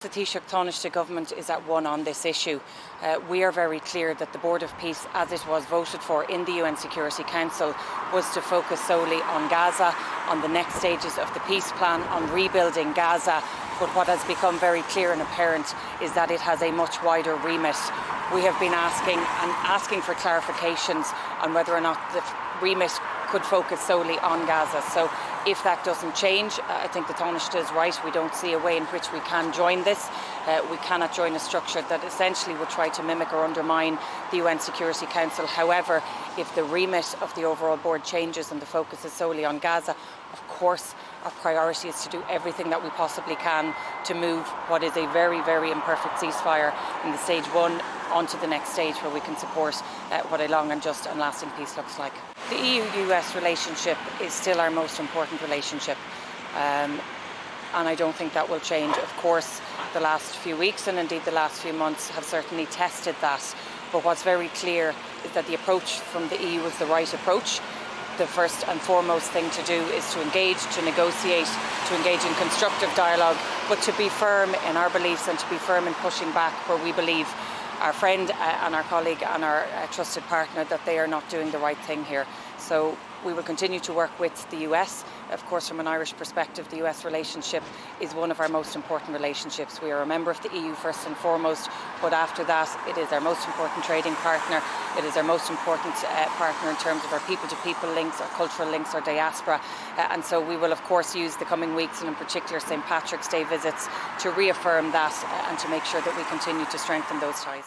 The Taoiseach Taoiseach government is at one on this issue. We are very clear that the Board of Peace, as it was voted for in the UN Security Council, was to focus solely on Gaza, on the next stages of the peace plan, on rebuilding Gaza. But what has become very clear and apparent is that it has a much wider remit. We have been asking for clarifications on whether or not the remit could focus solely on Gaza. So if that doesn't change, I think the Taoiseach is right. We don't see a way in which we can join this. We cannot join a structure that essentially would try to mimic or undermine the UN Security Council. However, if the remit of the overall board changes and the focus is solely on Gaza, of course our priority is to do everything that we possibly can to move what is a very, very imperfect ceasefire in the stage one onto the next stage where we can support what a long and just and lasting peace looks like. The EU-US relationship is still our most important relationship, and I don't think that will change. Of course, the last few weeks and indeed the last few months have certainly tested that, but what's very clear is that the approach from the EU is the right approach. The first and foremost thing to do is to engage, to negotiate, to engage in constructive dialogue, but to be firm in our beliefs and to be firm in pushing back where we believe our friend and our colleague and our trusted partner that they are not doing the right thing here. So we will continue to work with the US. Of course, from an Irish perspective, the US relationship is one of our most important relationships. We are a member of the EU first and foremost, but after that, it is our most important trading partner. It is our most important partner in terms of our people-to-people links, our cultural links, our diaspora. And so we will, of course, use the coming weeks and in particular St. Patrick's Day visits to reaffirm that and to make sure that we continue to strengthen those ties.